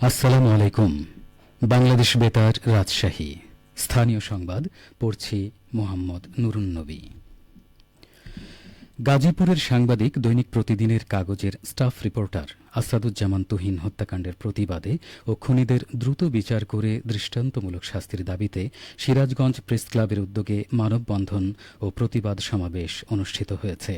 আসসালামু আলাইকুম। বাংলাদেশ বেতার রাজশাহী স্থানীয় সংবাদ পড়ছি মোহাম্মদ নুরুন্নবী। গাজীপুরের সাংবাদিক দৈনিক প্রতিদিনের কাগজের স্টাফ রিপোর্টার আসাদুজ্জামান তুহিন হত্যাকাণ্ডের প্রতিবাদে ও খুনিদের দ্রুত বিচার করে দৃষ্টান্তমূলক শাস্তির দাবিতে সিরাজগঞ্জ প্রেস ক্লাবের উদ্যোগে মানববন্ধন ও প্রতিবাদ সমাবেশ অনুষ্ঠিত হয়েছে।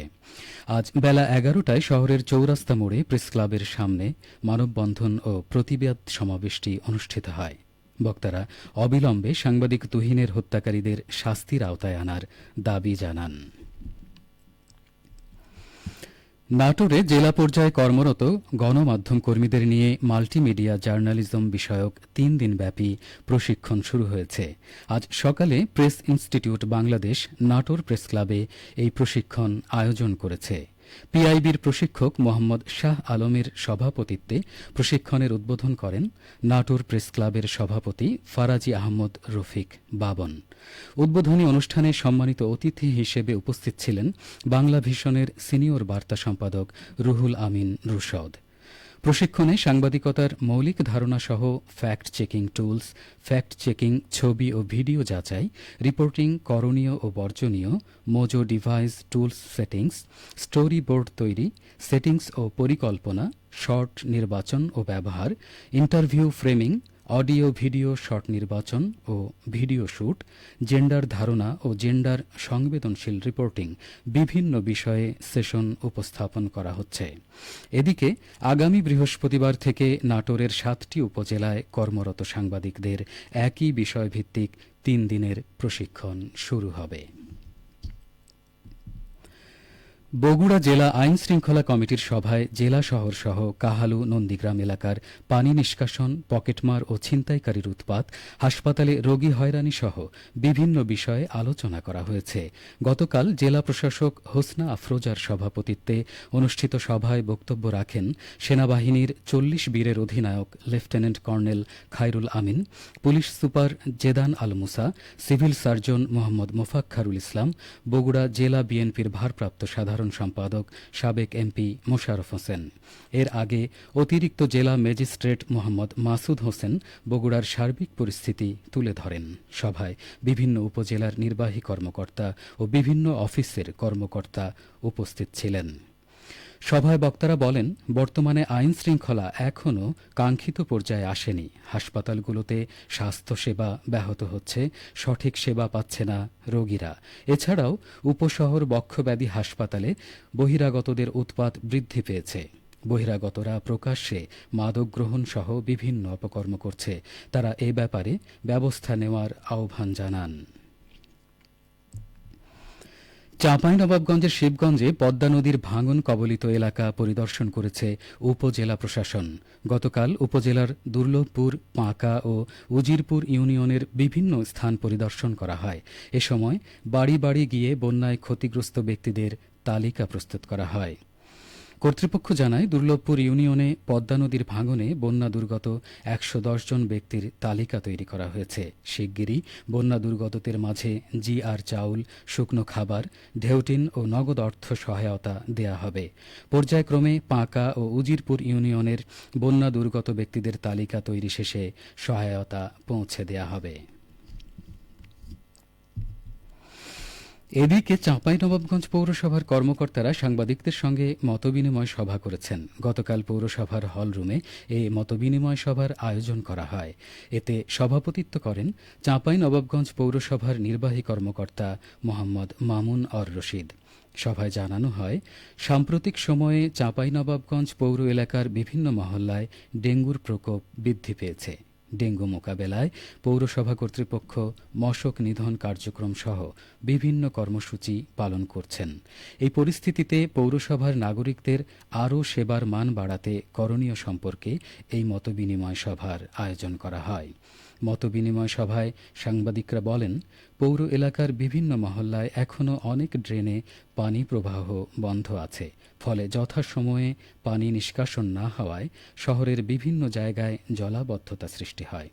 আজ বেলা ১১টায় শহরের চৌরাস্তা মোড়ে প্রেস ক্লাবের সামনে মানববন্ধন ও প্রতিবাদ সমাবেশটি অনুষ্ঠিত হয়। বক্তারা অবিলম্বে সাংবাদিক তুহিনের হত্যাকারীদের শাস্তির আওতায় আনার দাবি জানান। নাটোরে জেলা পর্যায়ে কর্মরত গণমাধ্যম কর্মীদের নিয়ে মাল্টিমিডিয়া জার্নালিজম বিষয়ক ৩ দিনব্যাপী প্রশিক্ষণ শুরু হয়েছে। আজ সকালে press institute Bangladesh Natore press ক্লাবে এই প্রশিক্ষণ আয়োজন করেছে। পিআইবির প্রশিক্ষক মোহাম্মদ শাহ আলমের সভাপতিত্বে প্রশিক্ষণের উদ্বোধন করেন নাটোর প্রেস ক্লাবের সভাপতি ফারাজি আহমদ রফিক বাবন। উদ্বোধনী অনুষ্ঠানে সম্মানিত অতিথি হিসেবে উপস্থিত ছিলেন বাংলা ভিশনের সিনিয়র বার্তা সম্পাদক রুহুল আমিন রুশদ। প্রশিক্ষণে সাংবাদিকতার মৌলিক ধারণাসহ fact checking tools, fact checking ছবি ও ভিডিও যাচাই, রিপোর্টিং করণীয় ও বর্জনীয়, mojo device tools settings, story board তৈরি, সেটিংস ও পরিকল্পনা, শর্ট নির্বাচন ও ব্যবহার, interview framing, audio video shot নির্বাচন ও ভিডিও শুট, জেন্ডার ধারণা ও জেন্ডার সংবেদনশীল রিপোর্টিং বিভিন্ন বিষয়ে সেশন উপস্থাপন করা হচ্ছে। এদিকে আগামী বৃহস্পতিবার থেকে নাটোরের ৭টি উপজেলায় কর্মরত সাংবাদিকদের একই বিষয়ভিত্তিক ৩ দিনের প্রশিক্ষণ শুরু হবে। বগুড়া জেলা আইন শৃঙ্খলা কমিটির সভায় জেলা শহর সহ কাহালু নন্দীগ্রাম এলাকার পানি নিষ্কাশন, পকেটমার ও ছিনতাইকারীর উৎপাত, হাসপাতালে রোগী হয়রানি সহ বিভিন্ন বিষয়ে আলোচনা করা হয়েছে। গতকাল জেলা প্রশাসক হোসনা আফরোজার সভাপতিত্বে অনুষ্ঠিত সভায় বক্তব্য রাখেন সেনাবাহিনীর ৪০ বীরের অধিনায়ক লেফটেন্যান্ট কর্নেল খায়রুল আমিন, পুলিশ সুপার জেদান আল মুসা, সিভিল সার্জন মোহাম্মদ মোফাক্খারুল ইসলাম, বগুড়া জেলা বিএনপির ভারপ্রাপ্ত সাধারণ সম্পাদক সাবেক এমপি মোশাররফ হোসেন। এর আগে অতিরিক্ত জেলা ম্যাজিস্ট্রেট মোহাম্মদ মাসুদ হোসেন বগুড়ার সার্বিক পরিস্থিতি তুলে ধরেন। সভায় বিভিন্ন উপজেলার নির্বাহী কর্মকর্তা ও বিভিন্ন অফিসের কর্মকর্তা উপস্থিত ছিলেন। সভায় বক্তারা বলেন, বর্তমানে আইন শৃঙ্খলা এখনও কাঙ্ক্ষিত পর্যায়ে আসেনি। হাসপাতালগুলোতে স্বাস্থ্যসেবা ব্যাহত হচ্ছে, সঠিক সেবা পাচ্ছে না রোগীরা। এছাড়াও উপশহর বক্ষব্যাধি হাসপাতালে বহিরাগতদের উৎপাত বৃদ্ধি পেয়েছে। বহিরাগতরা প্রকাশ্যে মাদক গ্রহণ সহ বিভিন্ন অপকর্ম করছে। তারা এ ব্যাপারে ব্যবস্থা নেওয়ার আহ্বান জানান। চাঁপাইনবাবগঞ্জের শিবগঞ্জে পদ্মা নদীর ভাঙন কবলিত এলাকা পরিদর্শন করেছে উপজেলা প্রশাসন। গতকাল উপজেলার দুর্লভপুর, পাঁকা ও উজিরপুর ইউনিয়নের বিভিন্ন স্থান পরিদর্শন করা হয়। এ সময় বাড়ি বাড়ি গিয়ে বন্যায় ক্ষতিগ্রস্ত ব্যক্তিদের তালিকা প্রস্তুত করা হয়। কর্তৃপক্ষ জানায়, দুর্লভপুর ইউনিয়নে পদ্মা নদীর ভাঙনে বন্যা দুর্গত ১১০ জন ব্যক্তির তালিকা তৈরি করা হয়েছে। শিগগিরই বন্যা দুর্গতদের মাঝে জিআর চাউল, শুকনো খাবার, ঢেউটিন ও নগদ অর্থ সহায়তা দেয়া হবে। পর্যায়ক্রমে পাঁকা ও উজিরপুর ইউনিয়নের বন্যা দুর্গত ব্যক্তিদের তালিকা তৈরি শেষে সহায়তা পৌঁছে দেয়া হবে। এদিকে চাঁপাইনবাবগঞ্জ পৌরসভার কর্মকর্তারা সাংবাদিকদের সঙ্গে মতবিনিময় সভা করেছেন। গতকাল পৌরসভার হলরুমে এই মতবিনিময় সভার আয়োজন করা হয়। এতে সভাপতিত্ব করেন চাঁপাইনবাবগঞ্জ পৌরসভার নির্বাহী কর্মকর্তা মোহাম্মদ মামুন অর রশিদ। সভায় জানানো হয়, সাম্প্রতিক সময়ে চাঁপাইনবাবগঞ্জ পৌর এলাকার বিভিন্ন মহল্লায় ডেঙ্গুর প্রকোপ বৃদ্ধি পেয়েছে। ডেঙ্গু মোকাবেলায় পৌরসভা কর্তৃপক্ষ মশক নিধন কার্যক্রম সহ বিভিন্ন কর্মসূচি পালন করছেন। এই পরিস্থিতিতে পৌরসভার নাগরিকদের আরও সেবার মান বাড়াতে করণীয় সম্পর্কে এই মতবিনিময় সভার আয়োজন করা হয়। মতবিনিময় সভায় সাংবাদিকরা বলেন, পৌর এলাকার বিভিন্ন মহল্লায় এখনও অনেক ড্রেনে পানি প্রবাহ বন্ধ আছে। ফলে যথাসময়ে পানি নিষ্কাশন না হওয়ায় শহরের বিভিন্ন জায়গায় জলাবদ্ধতা সৃষ্টি হয়।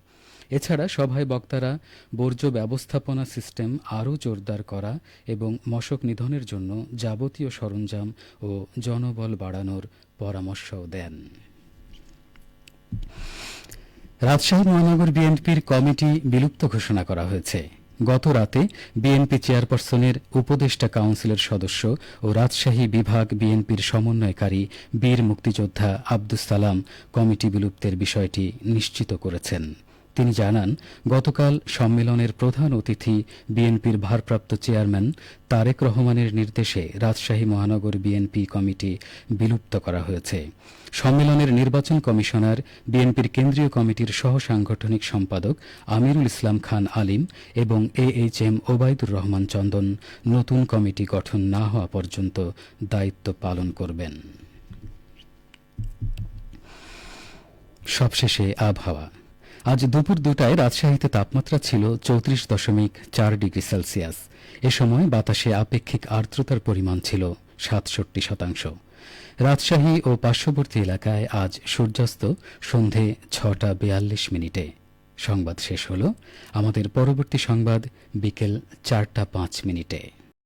এছাড়া সভায় বক্তারা বর্জ্য ব্যবস্থাপনা সিস্টেম আরও জোরদার করা এবং মশক নিধনের জন্য যাবতীয় সরঞ্জাম ও জনবল বাড়ানোর পরামর্শও দেন। রাজশাহী মহানগর বিএনপির কমিটি বিলুপ্ত ঘোষণা করা হয়েছে। গত রাতে বিএনপি চেয়ারপারসনের উপদেষ্টা কাউন্সিলের সদস্য ও রাজশাহী বিভাগ বিএনপির সমন্বয়কারী বীর মুক্তিযোদ্ধা আব্দুস সালাম কমিটি বিলুপ্তের বিষয়টি নিশ্চিত করেছেন। তিনি জানান, গতকাল সম্মেলনের প্রধান অতিথি বিএনপির ভারপ্রাপ্ত চেয়ারম্যান তারেক রহমানের নির্দেশে রাজশাহী মহানগর বিএনপি কমিটি বিলুপ্ত করা হয়েছে। সম্মেলনের নির্বাচন কমিশনার, বিএনপির কেন্দ্রীয় কমিটির সহ সাংগঠনিক সম্পাদক আমিরুল ইসলাম খান আলিম এবং AHM ওবায়দুর রহমান চন্দন নতুন কমিটি গঠন না হওয়া পর্যন্ত দায়িত্ব পালন করবেন। সবশেষে আবহাওয়া। আজ দুপুর 2টায় রাজশাহীতে তাপমাত্রা ছিল 34.4 ডিগ্রি সেলসিয়াস। এ সময় বাতাসে আপেক্ষিক আর্দ্রতার পরিমাণ ছিল 67%। রাজশাহী ও পার্শ্ববর্তী এলাকায় আজ সূর্যাস্ত সন্ধে 6:42। সংবাদ শেষ হল। আমাদের পরবর্তী সংবাদ বিকেল 4:05।